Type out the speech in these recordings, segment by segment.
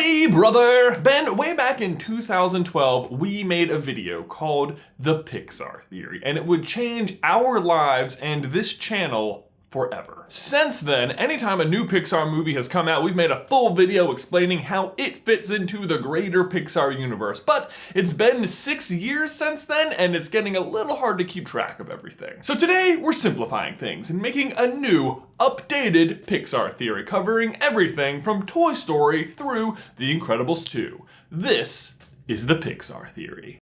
Hey brother! Ben, way back in 2012, we made a video called The Pixar Theory, and it would change our lives and this channel forever. Since then, anytime a new Pixar movie has come out, we've made a full video explaining how it fits into the greater Pixar universe. But it's been 6 years since then, and it's getting a little hard to keep track of everything. So today, we're simplifying things and making a new, updated Pixar theory, covering everything from Toy Story through The Incredibles 2. This is the Pixar Theory.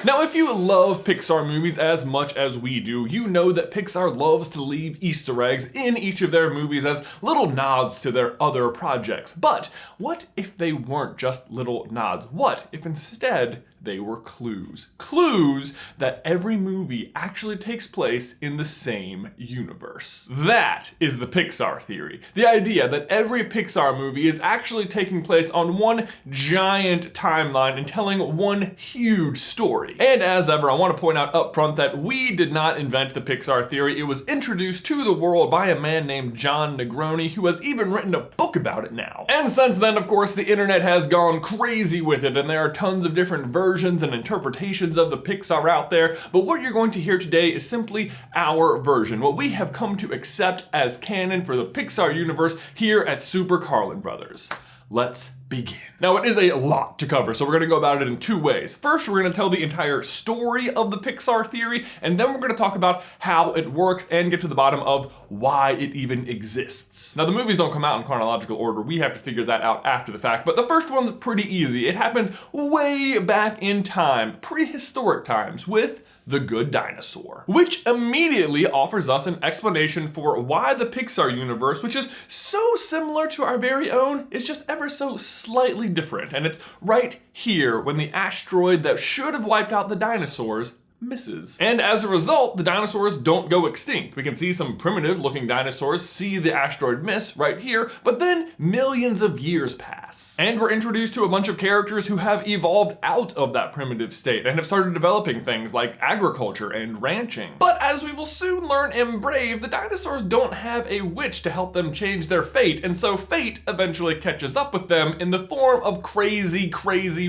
Now, if you love Pixar movies as much as we do, you know that Pixar loves to leave Easter eggs in each of their movies as little nods to their other projects. But what if they weren't just little nods? What if instead they were clues? Clues that every movie actually takes place in the same universe. That is the Pixar theory. The idea that every Pixar movie is actually taking place on one giant timeline and telling one huge story. And as ever, I want to point out up front that we did not invent the Pixar theory. It was introduced to the world by a man named John Negroni, who has even written a book about it now. And since then, of course, the internet has gone crazy with it, and there are tons of different versions and interpretations of the Pixar out there, but what you're going to hear today is simply our version, what we have come to accept as canon for the Pixar universe here at SuperCarlinBrothers. Let's begin. Now, it is a lot to cover, so we're going to go about it in two ways. First, we're going to tell the entire story of the Pixar theory, and then we're going to talk about how it works and get to the bottom of why it even exists. Now, the movies don't come out in chronological order. We have to figure that out after the fact, but the first one's pretty easy. It happens way back in time, prehistoric times, with The Good Dinosaur, which immediately offers us an explanation for why the Pixar universe, which is so similar to our very own, is just ever so slightly different. And it's right here when the asteroid that should have wiped out the dinosaurs misses. And as a result, the dinosaurs don't go extinct. We can see some primitive looking dinosaurs see the asteroid miss right here, but then millions of years pass. And we're introduced to a bunch of characters who have evolved out of that primitive state and have started developing things like agriculture and ranching. But as we will soon learn in Brave, the dinosaurs don't have a witch to help them change their fate, and so fate eventually catches up with them in the form of crazy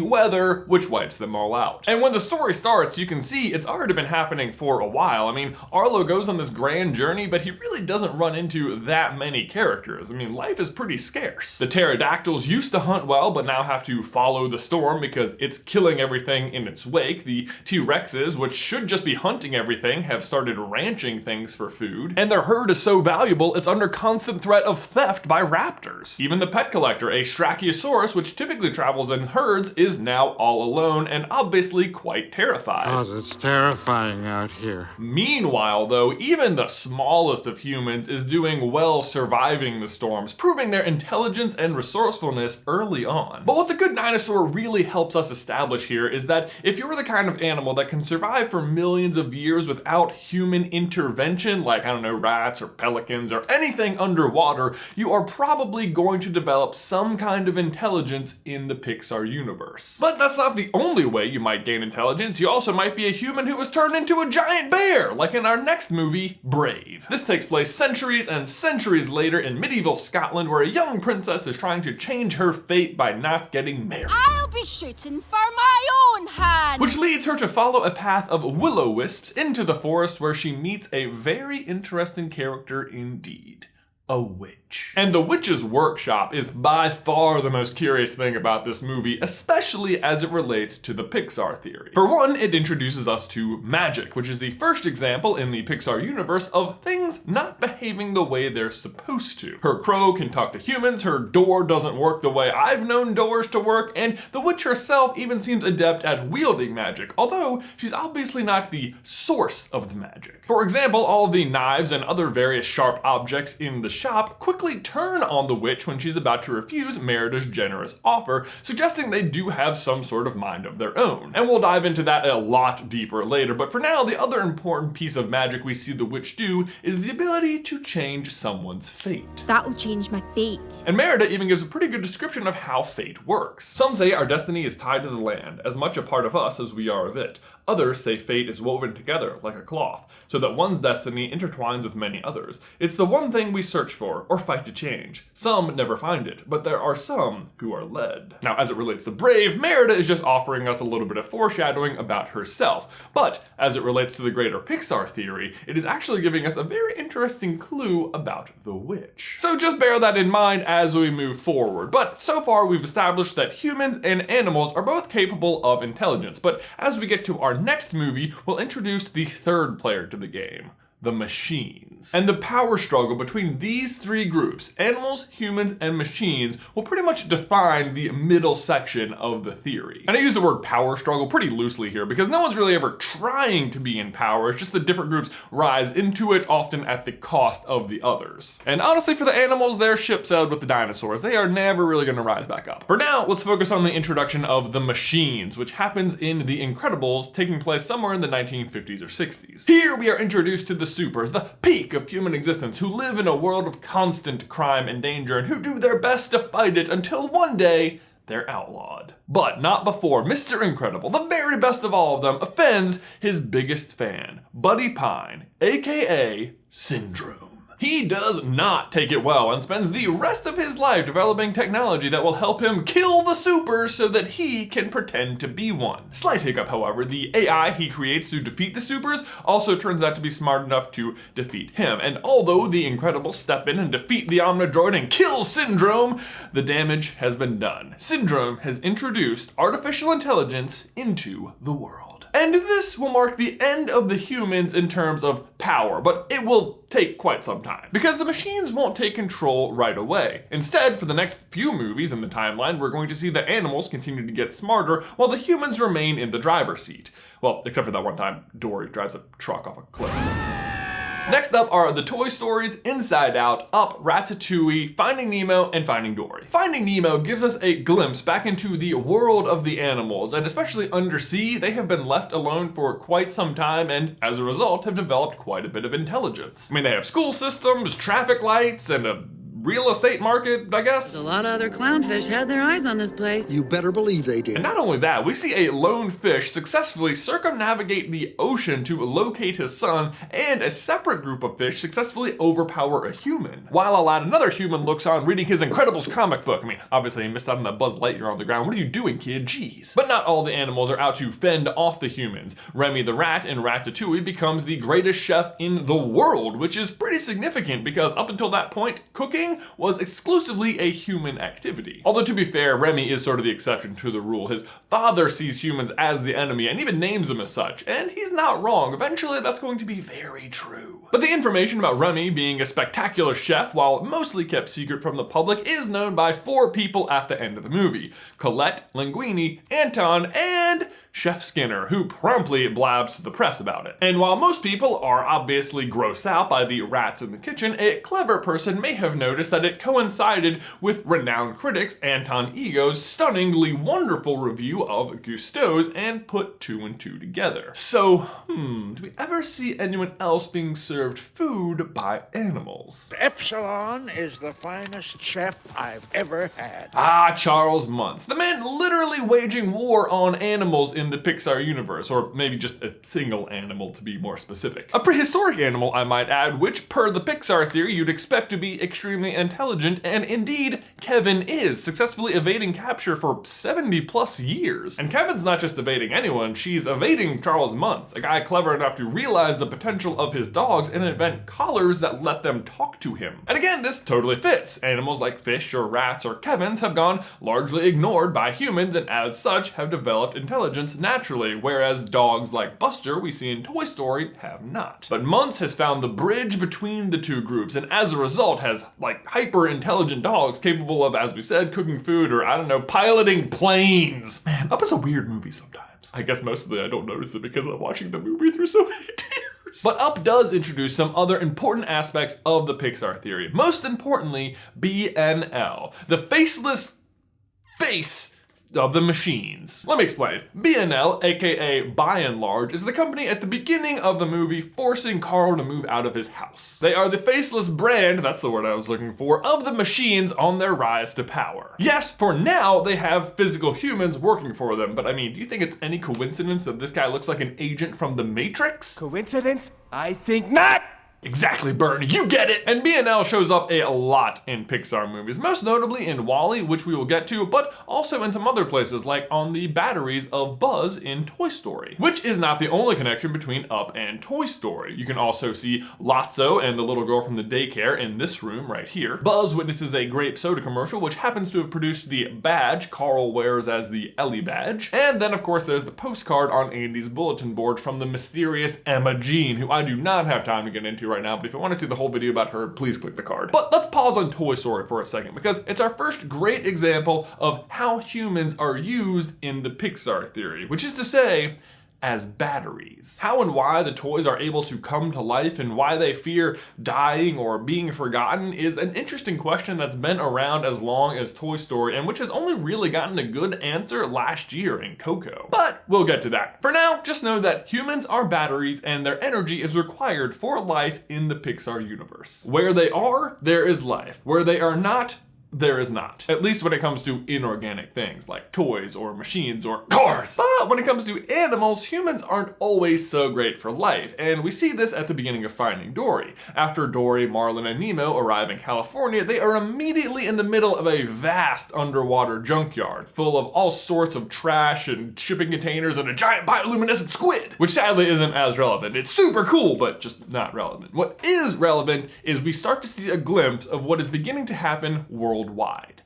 weather, which wipes them all out. And when the story starts, you can see it's already been happening for a while. I mean, Arlo goes on this grand journey, but he really doesn't run into that many characters. I mean, life is pretty scarce. The pterodactyls used to hunt well, but now have to follow the storm because it's killing everything in its wake. The T-Rexes, which should just be hunting everything, have started ranching things for food. And their herd is so valuable, it's under constant threat of theft by raptors. Even the pet collector, a Strachiosaurus, which typically travels in herds, is now all alone and obviously quite terrified. Oh, it's terrifying out here. Meanwhile, though, even the smallest of humans is doing well surviving the storms, proving their intelligence and resourcefulness early on. But what the Good Dinosaur really helps us establish here is that if you're the kind of animal that can survive for millions of years without human intervention, like, I don't know, rats or pelicans or anything underwater, you are probably going to develop some kind of intelligence in the Pixar universe. But that's not the only way you might gain intelligence. You also might be a human who was turned into a giant bear, like in our next movie, Brave. This takes place centuries and centuries later in medieval Scotland, where a young princess is trying to change her fate by not getting married. I'll be shooting for my own hand! Which leads her to follow a path of will-o-wisps into the forest, where she meets a very interesting character indeed. A witch. And the witch's workshop is by far the most curious thing about this movie, especially as it relates to the Pixar theory. For one, it introduces us to magic, which is the first example in the Pixar universe of things not behaving the way they're supposed to. Her crow can talk to humans, her door doesn't work the way I've known doors to work, and the witch herself even seems adept at wielding magic, although she's obviously not the source of the magic. For example, all of the knives and other various sharp objects in the shop quickly turn on the witch when she's about to refuse Merida's generous offer, suggesting they do have some sort of mind of their own. And we'll dive into that a lot deeper later, but for now, the other important piece of magic we see the witch do is the ability to change someone's fate. That'll change my fate. And Merida even gives a pretty good description of how fate works. Some say our destiny is tied to the land, as much a part of us as we are of it. Others say fate is woven together like a cloth, so that one's destiny intertwines with many others. It's the one thing we search for, or fight to change. Some never find it, but there are some who are led. Now, as it relates to Brave, Merida is just offering us a little bit of foreshadowing about herself. But, as it relates to the greater Pixar theory, it is actually giving us a very interesting clue about the witch. So just bear that in mind as we move forward. But so far, we've established that humans and animals are both capable of intelligence. But as we get to our next movie, we'll introduce the third player to the game, the machines. And the power struggle between these three groups, animals, humans, and machines, will pretty much define the middle section of the theory. And I use the word power struggle pretty loosely here because no one's really ever trying to be in power, it's just that different groups rise into it, often at the cost of the others. And honestly, for the animals, their ship sailed with the dinosaurs. They are never really gonna rise back up. For now, let's focus on the introduction of the machines, which happens in The Incredibles, taking place somewhere in the 1950s or 60s. Here we are introduced to the supers, the peak of human existence, who live in a world of constant crime and danger and who do their best to fight it until one day they're outlawed. But not before Mr. Incredible, the very best of all of them, offends his biggest fan, Buddy Pine, aka Syndrome. He does not take it well and spends the rest of his life developing technology that will help him kill the supers so that he can pretend to be one. Slight hiccup, however, the AI he creates to defeat the supers also turns out to be smart enough to defeat him. And although the Incredibles step in and defeat the Omnidroid and kill Syndrome, the damage has been done. Syndrome has introduced artificial intelligence into the world. And this will mark the end of the humans in terms of power, but it will take quite some time, because the machines won't take control right away. Instead, for the next few movies in the timeline, we're going to see the animals continue to get smarter while the humans remain in the driver's seat. Well, except for that one time Dory drives a truck off a cliff. Next up are the Toy Stories, Inside Out, Up, Ratatouille, Finding Nemo, and Finding Dory. Finding Nemo gives us a glimpse back into the world of the animals, and especially undersea, they have been left alone for quite some time and, as a result, have developed quite a bit of intelligence. I mean, they have school systems, traffic lights, and a real estate market, I guess. A lot of other clownfish had their eyes on this place. You better believe they did. And not only that, we see a lone fish successfully circumnavigate the ocean to locate his son, and a separate group of fish successfully overpower a human. While another human looks on reading his Incredibles comic book. I mean, obviously he missed out on that Buzz Lightyear on the ground. What are you doing, kid? Jeez. But not all the animals are out to fend off the humans. Remy the rat in Ratatouille becomes the greatest chef in the world, which is pretty significant because up until that point, cooking was exclusively a human activity. Although to be fair, Remy is sort of the exception to the rule. His father sees humans as the enemy and even names them as such, and he's not wrong. Eventually that's going to be very true. But the information about Remy being a spectacular chef, while mostly kept secret from the public, is known by 4 people at the end of the movie: Colette, Linguini, Anton, and Chef Skinner, who promptly blabs to the press about it. And while most people are obviously grossed out by the rats in the kitchen, a clever person may have noticed that it coincided with renowned critics Anton Ego's stunningly wonderful review of Gusteau's and put 2 and 2 together. So, do we ever see anyone else being served food by animals? Epsilon is the finest chef I've ever had. Ah, Charles Muntz, the man literally waging war on animals in the Pixar universe, or maybe just a single animal to be more specific. A prehistoric animal, I might add, which per the Pixar theory you'd expect to be extremely intelligent, and indeed, Kevin is, successfully evading capture for 70 plus years. And Kevin's not just evading anyone, she's evading Charles Muntz, a guy clever enough to realize the potential of his dogs and invent collars that let them talk to him. And again, this totally fits. Animals like fish or rats or Kevins have gone largely ignored by humans and as such have developed intelligence naturally, whereas dogs like Buster we see in Toy Story have not. But Muntz has found the bridge between the two groups and as a result has like hyper intelligent dogs capable of, as we said, cooking food or I don't know, piloting planes. Man, Up is a weird movie sometimes. I guess mostly I don't notice it because I'm watching the movie through so many tears. years. But Up does introduce some other important aspects of the Pixar theory. Most importantly, BNL, the faceless face of the machines. Let me explain. BNL, aka By and Large, is the company at the beginning of the movie forcing Carl to move out of his house. They are the faceless brand, that's the word I was looking for, of the machines on their rise to power. Yes, for now they have physical humans working for them, but I mean, do you think it's any coincidence that this guy looks like an agent from the Matrix? Coincidence? I think not! Exactly, Bernie, you get it! And BNL shows up a lot in Pixar movies, most notably in WALL-E, which we will get to, but also in some other places, like on the batteries of Buzz in Toy Story. Which is not the only connection between Up and Toy Story. You can also see Lotso and the little girl from the daycare in this room right here. Buzz witnesses a grape soda commercial, which happens to have produced the badge Carl wears as the Ellie badge. And then, of course, there's the postcard on Andy's bulletin board from the mysterious Emma Jean, who I do not have time to get into right now, but if you want to see the whole video about her, please click the card. But let's pause on Toy Story for a second, because it's our first great example of how humans are used in the Pixar theory, which is to say, as batteries. How and why the toys are able to come to life and why they fear dying or being forgotten is an interesting question that's been around as long as Toy Story and which has only really gotten a good answer last year in Coco. But we'll get to that. For now, just know that humans are batteries and their energy is required for life in the Pixar universe. Where they are, there is life. Where they are not, there is not. At least when it comes to inorganic things like toys or machines or cars. But when it comes to animals, humans aren't always so great for life, and we see this at the beginning of Finding Dory. After Dory, Marlin, and Nemo arrive in California, they are immediately in the middle of a vast underwater junkyard full of all sorts of trash and shipping containers and a giant bioluminescent squid, which sadly isn't as relevant. It's super cool, but just not relevant. What is relevant is we start to see a glimpse of what is beginning to happen worldwide.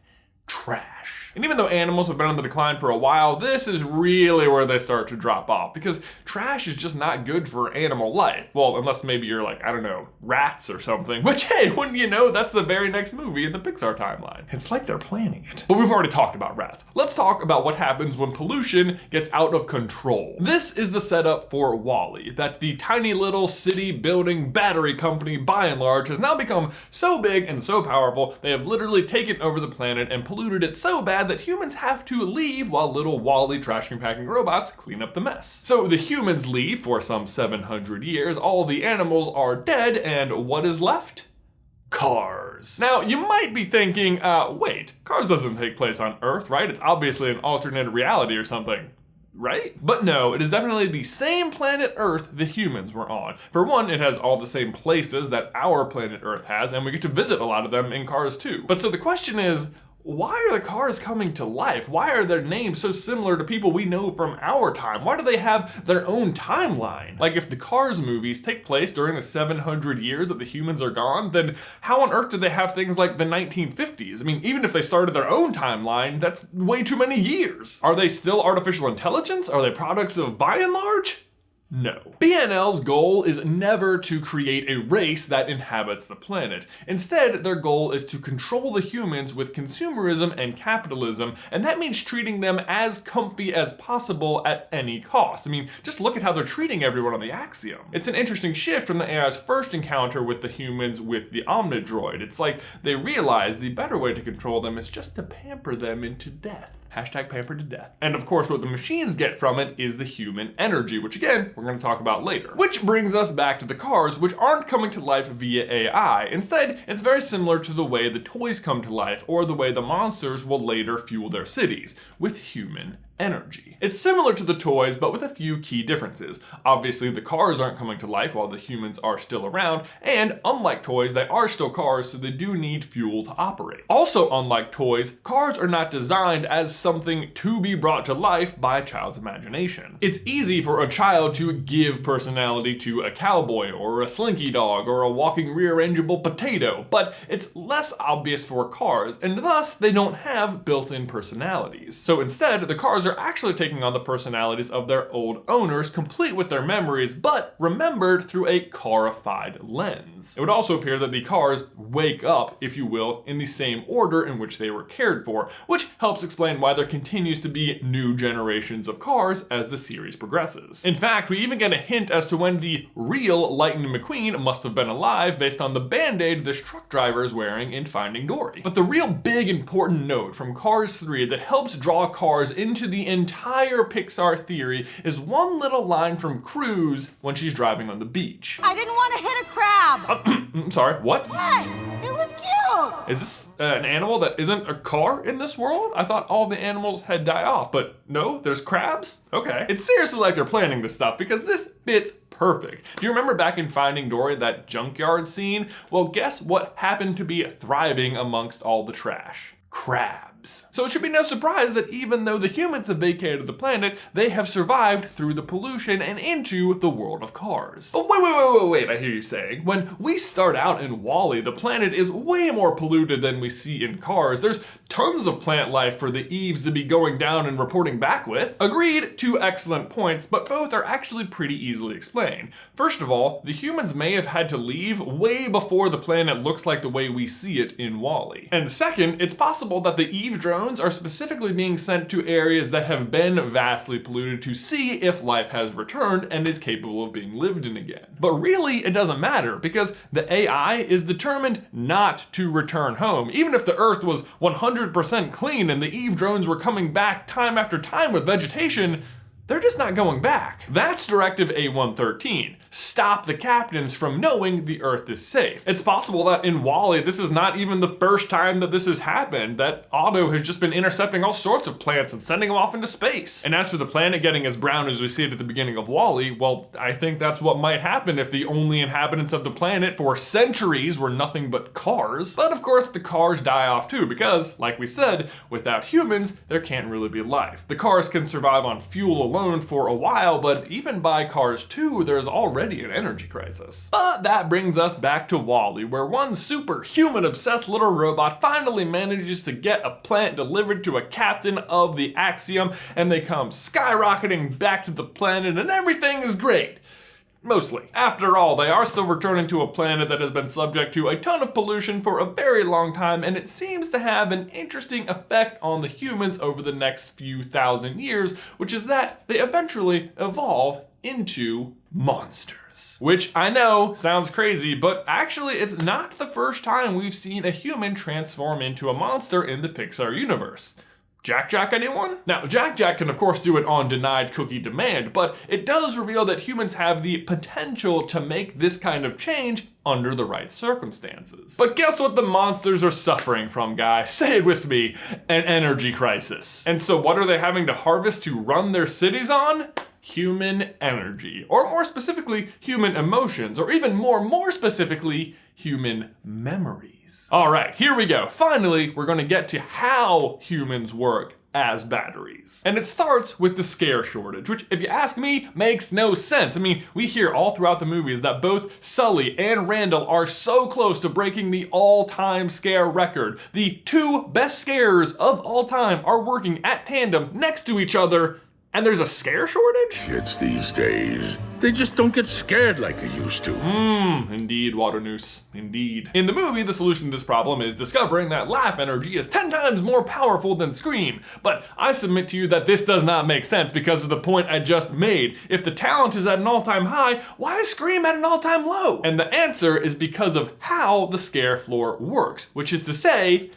Trash. And even though animals have been on the decline for a while, this is really where they start to drop off, because trash is just not good for animal life. Well, unless maybe you're like, I don't know, rats or something, which, hey, wouldn't you know, that's the very next movie in the Pixar timeline. It's like they're planning it. But we've already talked about rats. Let's talk about what happens when pollution gets out of control. This is the setup for WALL-E, that the tiny little city building battery company, By and Large, has now become so big and so powerful, they have literally taken over the planet and polluted it so bad that humans have to leave while little WALL-E trash compacting robots clean up the mess. So the humans leave for some 700 years, all the animals are dead, and what is left? Cars. Now, you might be thinking, wait, Cars doesn't take place on Earth, right? It's obviously an alternate reality or something. Right? But no, it is definitely the same planet Earth the humans were on. For one, it has all the same places that our planet Earth has, and we get to visit a lot of them in Cars too. But so the question is, why are the cars coming to life? Why are their names so similar to people we know from our time? Why do they have their own timeline? Like, if the Cars movies take place during the 700 years that the humans are gone, then how on earth do they have things like the 1950s? I mean, even if they started their own timeline, that's way too many years. Are they still artificial intelligence? Are they products of By and Large? No. BNL's goal is never to create a race that inhabits the planet. Instead, their goal is to control the humans with consumerism and capitalism, and that means treating them as comfy as possible at any cost. I mean, just look at how they're treating everyone on the Axiom. It's an interesting shift from the AI's first encounter with the humans with the Omnidroid. It's like they realize the better way to control them is just to pamper them into death. Hashtag pampered to death. And of course, what the machines get from it is the human energy, which again, we're going to talk about later. Which brings us back to the cars, which aren't coming to life via AI. Instead, it's very similar to the way the toys come to life, or the way the monsters will later fuel their cities, with human energy. It's similar to the toys, but with a few key differences. Obviously, the cars aren't coming to life while the humans are still around, and unlike toys, they are still cars, so they do need fuel to operate. Also, unlike toys, cars are not designed as something to be brought to life by a child's imagination. It's easy for a child to give personality to a cowboy, or a slinky dog, or a walking rearrangeable potato, but it's less obvious for cars, and thus they don't have built-in personalities. So instead, the cars are are actually taking on the personalities of their old owners, complete with their memories, but remembered through a carified lens. It would also appear that the cars wake up, if you will, in the same order in which they were cared for, which helps explain why there continues to be new generations of cars as the series progresses. In fact, we even get a hint as to when the real Lightning McQueen must have been alive based on the band-aid this truck driver is wearing in Finding Dory. But the real big important note from Cars 3 that helps draw Cars into the entire Pixar theory is one little line from Cruz when she's driving on the beach. I didn't want to hit a crab. I'm sorry, what? Hey, it was cute. Is this an animal that isn't a car in this world? I thought all the animals had died off, but no, there's crabs? Okay. It's seriously like they're planning this stuff because this fits perfect. Do you remember back in Finding Dory, that junkyard scene? Well, guess what happened to be thriving amongst all the trash? Crabs. So it should be no surprise that even though the humans have vacated the planet, they have survived through the pollution and into the world of Cars. But wait, I hear you saying. When we start out in WALL-E, the planet is way more polluted than we see in Cars. There's tons of plant life for the Eves to be going down and reporting back with. Agreed, 2 excellent points, but both are actually pretty easily explained. First of all, the humans may have had to leave way before the planet looks like the way we see it in WALL-E. And second, it's possible that the Eve drones are specifically being sent to areas that have been vastly polluted to see if life has returned and is capable of being lived in again. But really, it doesn't matter because the AI is determined not to return home. Even if the Earth was 100% clean and the Eve drones were coming back time after time with vegetation, they're just not going back. That's Directive A113. Stop the captains from knowing the Earth is safe. It's possible that in WALL-E, this is not even the first time that this has happened, that Otto has just been intercepting all sorts of plants and sending them off into space. And as for the planet getting as brown as we see it at the beginning of WALL-E, well, I think that's what might happen if the only inhabitants of the planet for centuries were nothing but cars. But of course, the cars die off too, because, like we said, without humans, there can't really be life. The cars can survive on fuel alone for a while, but even by Cars 2, there's already an energy crisis. But that brings us back to WALL-E, where one superhuman obsessed little robot finally manages to get a plant delivered to a captain of the Axiom, and they come skyrocketing back to the planet and everything is great. Mostly. After all, they are still returning to a planet that has been subject to a ton of pollution for a very long time, and it seems to have an interesting effect on the humans over the next few thousand years, which is that they eventually evolve into monsters. Which I know sounds crazy, but actually it's not the first time we've seen a human transform into a monster in the Pixar universe. Jack anyone? Now, Jack can of course do it on denied cookie demand, but it does reveal that humans have the potential to make this kind of change under the right circumstances. But guess what the monsters are suffering from, guys? Say it with me, an energy crisis. And so what are they having to harvest to run their cities on? Human energy, or more specifically, human emotions, or even more specifically, human memories. All right, here we go. Finally, we're gonna get to how humans work as batteries. And it starts with the scare shortage, which, if you ask me, makes no sense. I mean, we hear all throughout the movies that both Sully and Randall are so close to breaking the all-time scare record. The 2 best scarers of all time are working at tandem next to each other, and there's a scare shortage? Kids these days, they just don't get scared like they used to. Indeed, Waternoose, indeed. In the movie, the solution to this problem is discovering that laugh energy is 10 times more powerful than scream. But I submit to you that this does not make sense because of the point I just made. If the talent is at an all-time high, why is scream at an all-time low? And the answer is because of how the scare floor works, which is to say,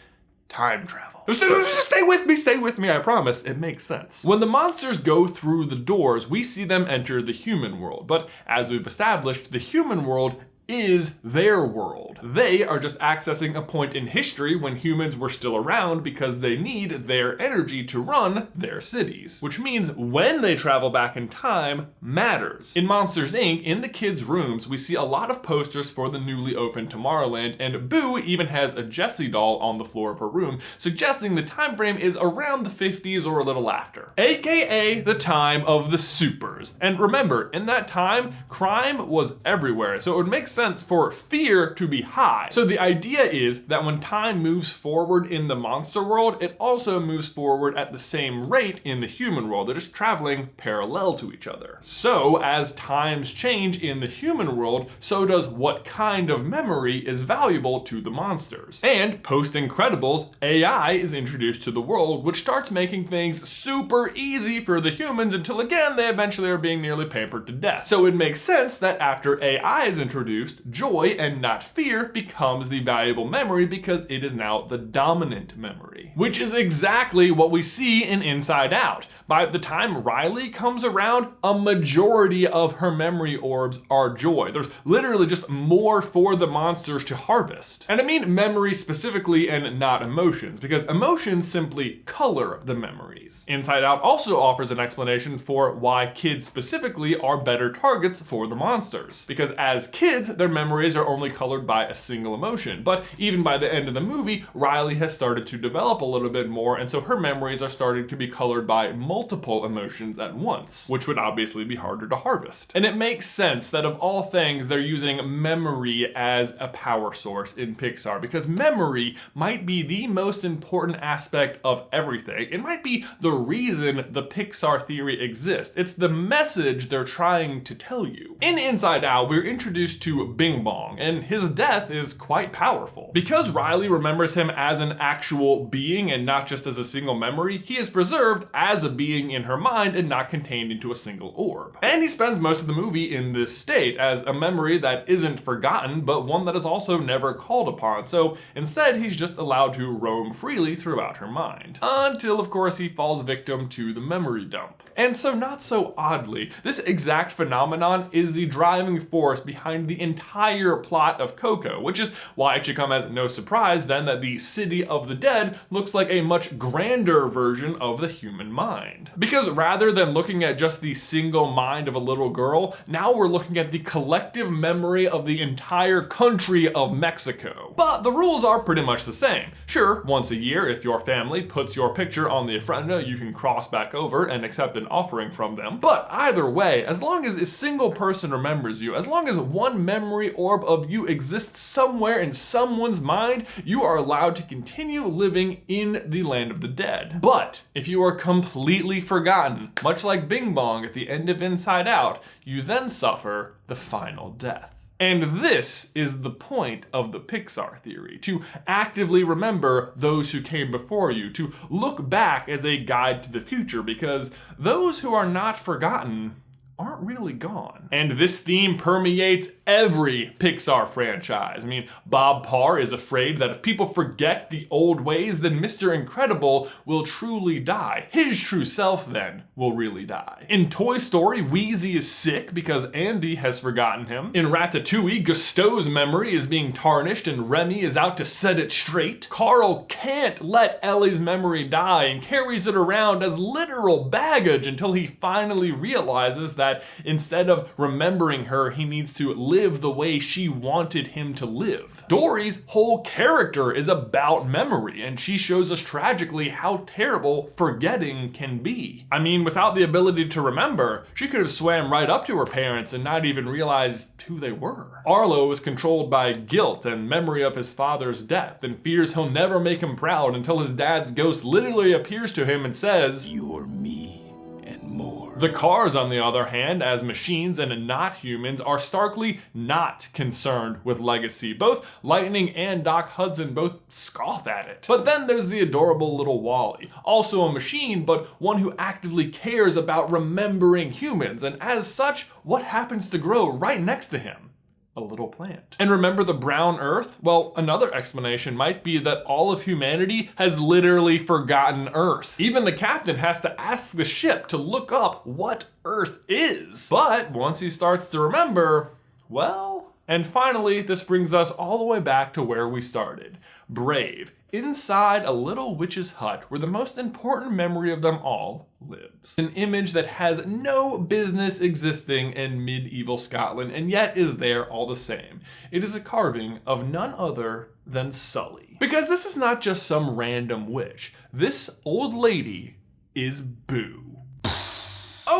time travel. Stay with me, I promise, it makes sense. When the monsters go through the doors, we see them enter the human world, but as we've established, the human world is their world. They are just accessing a point in history when humans were still around because they need their energy to run their cities. Which means when they travel back in time matters. In Monsters, Inc., in the kids' rooms, we see a lot of posters for the newly opened Tomorrowland, and Boo even has a Jessie doll on the floor of her room, suggesting the time frame is around the 50s or a little after. AKA the time of the supers. And remember, in that time, crime was everywhere, so it would make sense sense for fear to be high. So the idea is that when time moves forward in the monster world, it also moves forward at the same rate in the human world. They're just traveling parallel to each other. So as times change in the human world, so does what kind of memory is valuable to the monsters. And post-Incredibles, AI is introduced to the world, which starts making things super easy for the humans until again they eventually are being nearly pampered to death. So it makes sense that after AI is introduced, joy and not fear becomes the valuable memory because it is now the dominant memory. Which is exactly what we see in Inside Out. By the time Riley comes around, a majority of her memory orbs are joy. There's literally just more for the monsters to harvest. And I mean memory specifically and not emotions, because emotions simply color the memories. Inside Out also offers an explanation for why kids specifically are better targets for the monsters. Because as kids, their memories are only colored by a single emotion. But even by the end of the movie, Riley has started to develop a little bit more, and so her memories are starting to be colored by multiple emotions at once, which would obviously be harder to harvest. And it makes sense that of all things, they're using memory as a power source in Pixar, because memory might be the most important aspect of everything. It might be the reason the Pixar theory exists. It's the message they're trying to tell you. In Inside Out, we're introduced to Bing Bong, and his death is quite powerful. Because Riley remembers him as an actual being and not just as a single memory, he is preserved as a being in her mind and not contained into a single orb. And he spends most of the movie in this state as a memory that isn't forgotten, but one that is also never called upon. So instead, he's just allowed to roam freely throughout her mind. Until, of course, he falls victim to the memory dump. And so not so oddly, this exact phenomenon is the driving force behind the entire plot of Coco, which is why it should come as no surprise then that the City of the Dead looks like a much grander version of the human mind. Because rather than looking at just the single mind of a little girl, now we're looking at the collective memory of the entire country of Mexico. But the rules are pretty much the same. Sure, once a year, if your family puts your picture on the ofrenda, you can cross back over and accept an offering from them. But either way, as long as a single person remembers you, as long as one memory orb of you exists somewhere in someone's mind, you are allowed to continue living in the land of the dead. But if you are completely forgotten, much like Bing Bong at the end of Inside Out, you then suffer the final death. And this is the point of the Pixar theory, to actively remember those who came before you, to look back as a guide to the future, because those who are not forgotten aren't really gone. And this theme permeates every Pixar franchise. I mean, Bob Parr is afraid that if people forget the old ways, then Mr. Incredible will truly die. His true self, then, will really die. In Toy Story, Wheezy is sick because Andy has forgotten him. In Ratatouille, Gusteau's memory is being tarnished and Remy is out to set it straight. Carl can't let Ellie's memory die and carries it around as literal baggage until he finally realizes that instead of remembering her, he needs to live the way she wanted him to live. Dory's whole character is about memory, and she shows us tragically how terrible forgetting can be. I mean, without the ability to remember, she could have swam right up to her parents and not even realized who they were. Arlo is controlled by guilt and memory of his father's death, and fears he'll never make him proud until his dad's ghost literally appears to him and says, You're me and more. The Cars, on the other hand, as machines and not humans, are starkly not concerned with legacy. Both Lightning and Doc Hudson both scoff at it. But then there's the adorable little Wally, also a machine, but one who actively cares about remembering humans, and as such, what happens to grow right next to him? A little plant. And remember the brown earth? Well, another explanation might be that all of humanity has literally forgotten Earth. Even the captain has to ask the ship to look up what Earth is. But once he starts to remember, well... And finally, this brings us all the way back to where we started. Brave, inside a little witch's hut where the most important memory of them all lives. An image that has no business existing in medieval Scotland and yet is there all the same. It is a carving of none other than Sully. Because this is not just some random witch. This old lady is Boo.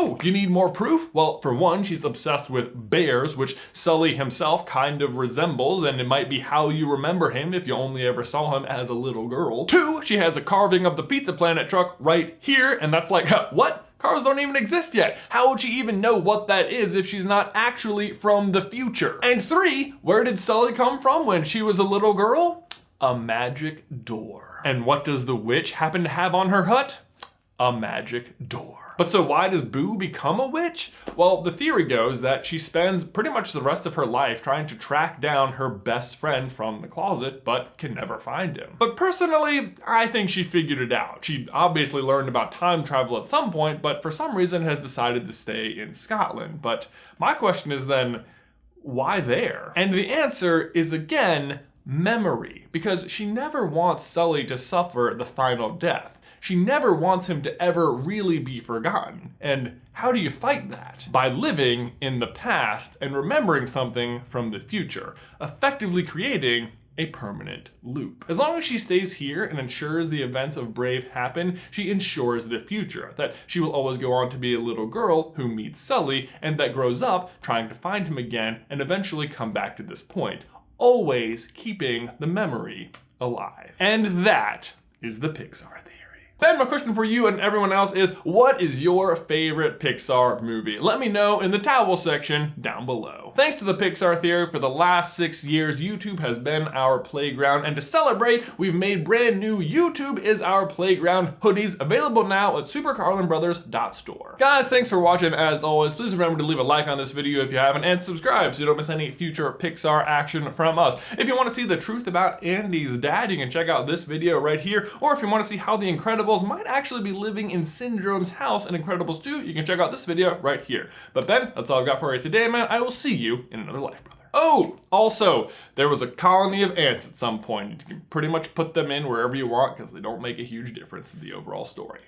Oh, you need more proof? Well, for one, she's obsessed with bears, which Sully himself kind of resembles, and it might be how you remember him if you only ever saw him as a little girl. 2, she has a carving of the Pizza Planet truck right here, and that's like, what? Cars don't even exist yet. How would she even know what that is if she's not actually from the future? And 3, where did Sully come from when she was a little girl? A magic door. And what does the witch happen to have on her hut? A magic door. But so why does Boo become a witch? Well, the theory goes that she spends pretty much the rest of her life trying to track down her best friend from the closet, but can never find him. But personally, I think she figured it out. She obviously learned about time travel at some point, but for some reason has decided to stay in Scotland. But my question is then, why there? And the answer is again, memory, because she never wants Sully to suffer the final death. She never wants him to ever really be forgotten. And how do you fight that? By living in the past and remembering something from the future, effectively creating a permanent loop. As long as she stays here and ensures the events of Brave happen, she ensures the future, that she will always go on to be a little girl who meets Sully and that grows up trying to find him again and eventually come back to this point, always keeping the memory alive. And that is the Pixar Theory. Ben, my question for you and everyone else is, what is your favorite Pixar movie? Let me know in the towel section down below. Thanks to the Pixar Theory, for the last 6 years, YouTube has been our playground, and to celebrate, we've made brand new YouTube is our playground hoodies available now at SuperCarlinBrothers.store. Guys, thanks for watching. As always, please remember to leave a like on this video if you haven't, and subscribe so you don't miss any future Pixar action from us. If you want to see the truth about Andy's dad, you can check out this video right here, or if you want to see how the Incredibles might actually be living in Syndrome's house in Incredibles 2, you can check out this video right here. But Ben, that's all I've got for you today, man. I will see you in another life, brother. Oh, also, there was a colony of ants at some point. You can pretty much put them in wherever you want because they don't make a huge difference in the overall story.